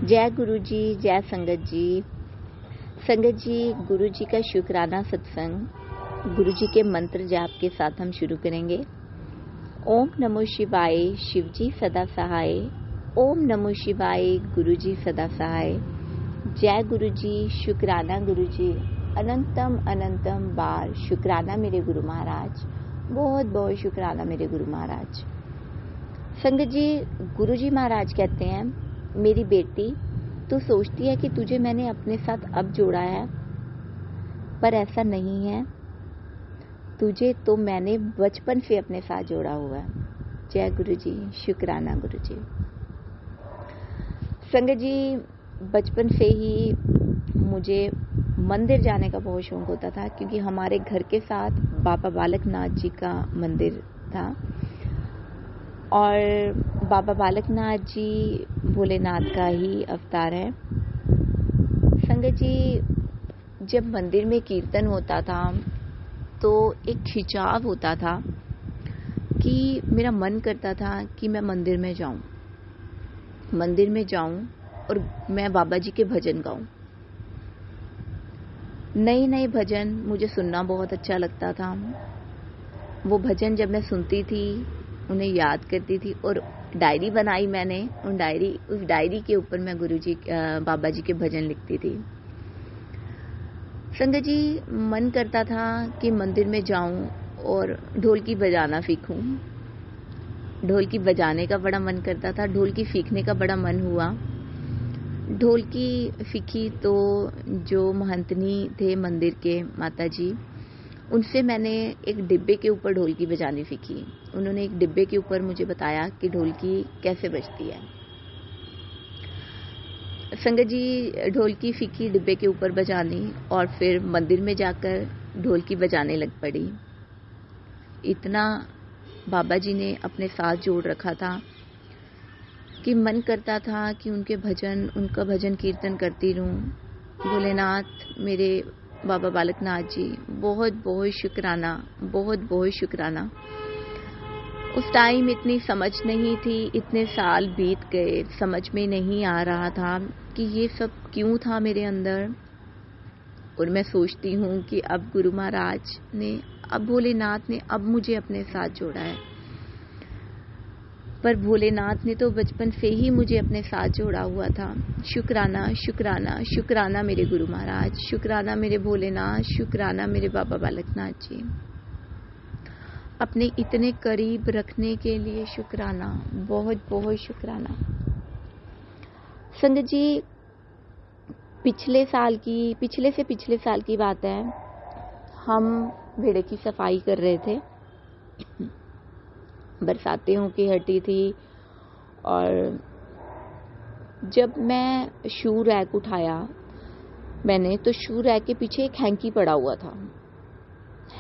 जय गुरु जी, जय संगत जी। संगत जी, गुरु जी का शुक्राना सत्संग गुरु जी के मंत्र जाप के साथ हम शुरू करेंगे। ओम नमो शिवाय, शिव जी सदा सहाय। ओम नमो शिवाय, गुरु जी सदा सहाय। जय गुरु जी, शुक्राना गुरु जी, अनंतम अनंतम बार शुक्राना मेरे गुरु महाराज। बहुत बहुत शुक्राना मेरे गुरु महाराज। संगत जी, गुरु जी महाराज कहते हैं, मेरी बेटी, तू सोचती है कि तुझे मैंने अपने साथ अब जोड़ा है, पर ऐसा नहीं है। तुझे तो मैंने बचपन से अपने साथ जोड़ा हुआ है। जय गुरु जी, शुक्राना गुरु जी। संगत जी, बचपन से ही मुझे मंदिर जाने का बहुत शौक होता था, क्योंकि हमारे घर के साथ बाबा बालक नाथ जी का मंदिर था और बाबा बालक नाथ जी भोलेनाथ का ही अवतार है। संगत जी, जब मंदिर में कीर्तन होता था तो एक खिंचाव होता था कि मेरा मन करता था कि मैं मंदिर में जाऊं और मैं बाबा जी के भजन गाऊं। नए नए भजन मुझे सुनना बहुत अच्छा लगता था। वो भजन जब मैं सुनती थी, उन्हें याद करती थी और डायरी बनाई मैंने। उस डायरी के ऊपर मैं बाबा जी के भजन लिखती थी। संगत जी, मन करता था कि मंदिर में जाऊं और ढोलकी बजाना सीखूं। ढोलकी बजाने का बड़ा मन करता था, ढोलकी सीखने का बड़ा मन हुआ। ढोलकी सीखी तो जो महंतनी थे मंदिर के, माता जी, उनसे मैंने एक डिब्बे के ऊपर ढोलकी बजानी सीखी। उन्होंने एक डिब्बे के ऊपर मुझे बताया कि ढोलकी कैसे बजती है। संगत जी, ढोलकी सीखी डिब्बे के ऊपर बजानी और फिर मंदिर में जाकर ढोलकी बजाने लग पड़ी। इतना बाबा जी ने अपने साथ जोड़ रखा था कि मन करता था कि उनका भजन कीर्तन करती रहूं। भोलेनाथ मेरे बाबा बालक नाथ जी, बहुत बहुत शुक्राना, बहुत बहुत शुक्राना। उस टाइम इतनी समझ नहीं थी, इतने साल बीत गए, समझ में नहीं आ रहा था कि ये सब क्यों था मेरे अंदर। और मैं सोचती हूँ कि अब गुरु महाराज ने, अब भोलेनाथ ने अब मुझे अपने साथ जोड़ा है। पर भोलेनाथ ने तो बचपन से ही मुझे अपने साथ जोड़ा हुआ था। शुक्राना शुक्राना शुक्राना मेरे गुरु महाराज, शुक्राना मेरे भोलेनाथ, शुक्राना मेरे बाबा बालकनाथ जी। अपने इतने करीब रखने के लिए शुक्राना, बहुत बहुत शुक्राना। संगत जी, पिछले से पिछले साल की बात है। हम बेड़े की सफाई कर रहे थे, बरसातें होके हटी थी और जब मैं शू रैक उठाया मैंने, तो शू रैक के पीछे एक हैंकी पड़ा हुआ था।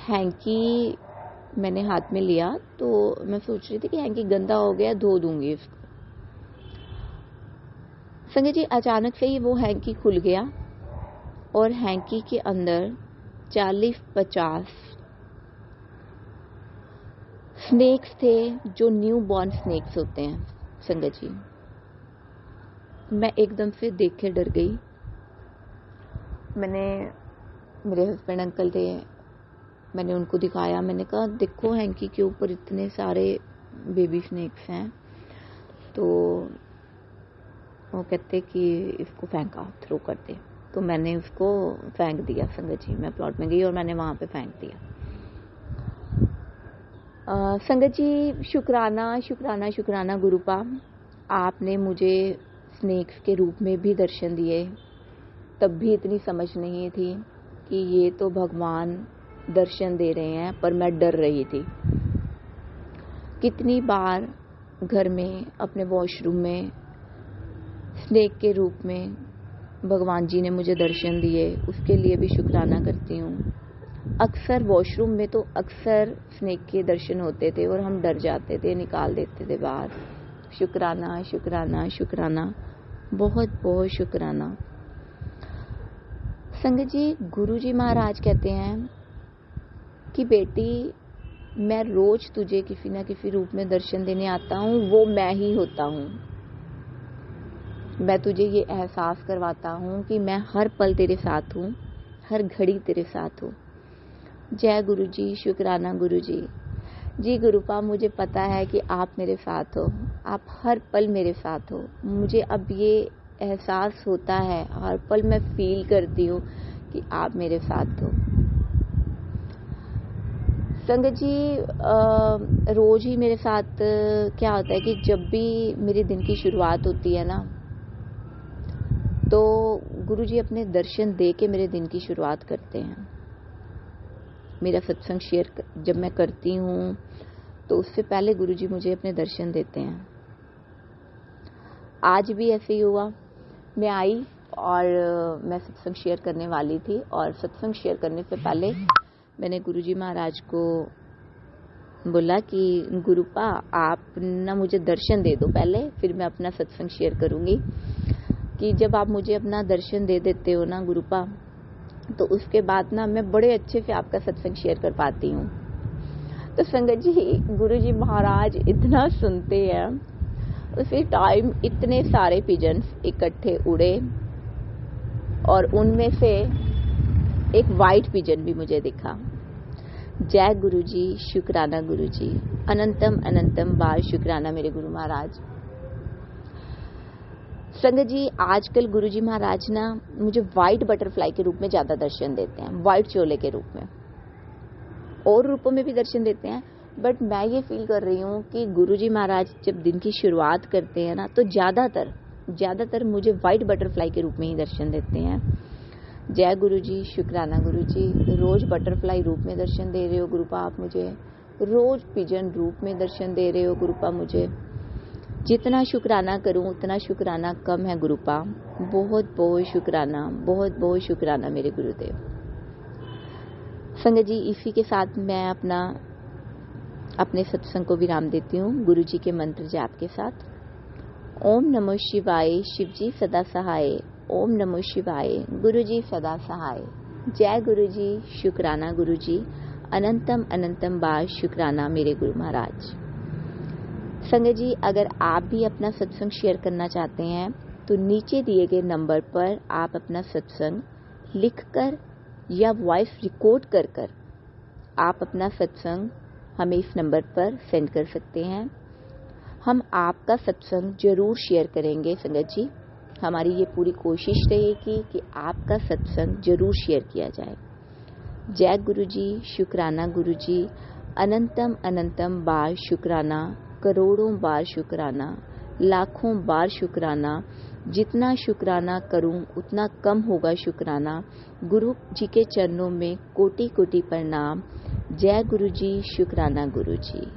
हैंकी मैंने हाथ में लिया तो मैं सोच रही थी कि हैंकी गंदा हो गया, धो दूंगी इसको। संगत जी, अचानक से ही वो हैंकी खुल गया और हैंकी के अंदर 40-50 स्नेक्स थे, जो न्यू बॉर्न स्नेक्स होते हैं। संगत जी, मैं एकदम से देख के डर गई। मेरे हस्बैंड अंकल थे, मैंने उनको दिखाया। मैंने कहा, देखो हैंकी के ऊपर इतने सारे बेबी स्नेक्स हैं। तो वो कहते कि इसको फेंका, थ्रो कर दे। तो मैंने उसको फेंक दिया। संगत जी, मैं प्लॉट में गई और मैंने वहां पे फेंक दिया। संगत जी, शुक्राना शुक्राना शुक्राना गुरुपा, आपने मुझे स्नेक्स के रूप में भी दर्शन दिए। तब भी इतनी समझ नहीं थी कि ये तो भगवान दर्शन दे रहे हैं, पर मैं डर रही थी। कितनी बार घर में, अपने वॉशरूम में स्नेक के रूप में भगवान जी ने मुझे दर्शन दिए, उसके लिए भी शुक्राना करती हूँ। अक्सर वॉशरूम में तो अक्सर स्नेक के दर्शन होते थे और हम डर जाते थे, निकाल देते थे बाहर। शुक्राना शुक्राना शुक्राना, बहुत बहुत शुक्राना। संगत जी, गुरु जी महाराज कहते हैं कि बेटी, मैं रोज तुझे किसी न किसी रूप में दर्शन देने आता हूँ, वो मैं ही होता हूँ। मैं तुझे ये एहसास करवाता हूँ कि मैं हर पल तेरे साथ हूँ, हर घड़ी तेरे साथ हूँ। जय गुरु जी, शुक्राना गुरु जी। जी गुरुपा, मुझे पता है कि आप मेरे साथ हो, आप हर पल मेरे साथ हो। मुझे अब ये एहसास होता है, हर पल मैं फील करती हूँ कि आप मेरे साथ हो। संगत जी, रोज ही मेरे साथ क्या होता है कि जब भी मेरे दिन की शुरुआत होती है ना, तो गुरु जी अपने दर्शन दे के मेरे दिन की शुरुआत करते हैं। मेरा सत्संग शेयर जब मैं करती हूँ तो उससे पहले गुरु जी मुझे अपने दर्शन देते हैं। आज भी ऐसे ही हुआ। मैं आई और मैं सत्संग शेयर करने वाली थी, और सत्संग शेयर करने से पहले मैंने गुरु जी महाराज को बोला कि गुरुपा, आप ना मुझे दर्शन दे दो पहले, फिर मैं अपना सत्संग शेयर करूँगी। कि जब आप मुझे अपना दर्शन दे देते हो ना गुरुपा, तो उसके बाद ना मैं बड़े अच्छे से आपका सत्संग शेयर कर पाती हूँ। तो संगत जी, गुरु जी महाराज इतना सुनते हैं। उसी टाइम इतने सारे पिजन्स इकट्ठे उड़े, और उनमें से एक वाइट पिजन भी मुझे दिखा। जय गुरु जी, शुक्राना गुरु जी, अनंतम अनंतम बार शुक्राना मेरे गुरु महाराज। संगत जी, आजकल गुरु जी महाराज ना मुझे व्हाइट बटरफ्लाई के रूप में ज्यादा दर्शन देते हैं, व्हाइट चोले के रूप में। और रूपों में भी दर्शन देते हैं, बट मैं ये फील कर रही हूँ कि गुरु जी महाराज जब दिन की शुरुआत करते हैं ना, तो ज्यादातर मुझे व्हाइट बटरफ्लाई के रूप में ही दर्शन देते हैं। जय गुरु जी, शुक्राना गुरु जी। रोज बटरफ्लाई रूप में दर्शन दे रहे हो गुरुपा आप मुझे, रोज पिजन रूप में दर्शन दे रहे हो गुरुपा मुझे। जितना शुक्राना करूं उतना शुक्राना कम है गुरुपा। बहुत बहुत शुक्राना, बहुत बहुत शुक्राना मेरे गुरुदेव। संगत जी, इसी के साथ मैं अपने सत्संग को विराम देती हूँ गुरु जी के मंत्र जाप के साथ। ओम नमो शिवाय, शिव जी सदा सहाय। ओम नमो शिवाय, गुरु जी सदा सहाय। जय गुरु जी, शुक्राना गुरु जी, अनंतम अनंतम बार शुक्राना मेरे गुरु महाराज। संगत जी, अगर आप भी अपना सत्संग शेयर करना चाहते हैं तो नीचे दिए गए नंबर पर आप अपना सत्संग लिखकर या वॉइस रिकॉर्ड कर आप अपना सत्संग हमें इस नंबर पर सेंड कर सकते हैं। हम आपका सत्संग जरूर शेयर करेंगे संगत जी। हमारी ये पूरी कोशिश रहेगी कि आपका सत्संग जरूर शेयर किया जाए। जय गुरु जी, शुक्राना गुरु जी, अनंतम अनंतम बार शुक्राना, करोड़ों बार शुक्राना, लाखों बार शुक्राना। जितना शुक्राना करूं उतना कम होगा शुक्राना। गुरु जी के चरणों में कोटि कोटि प्रणाम। जय गुरु जी, शुक्राना गुरु जी।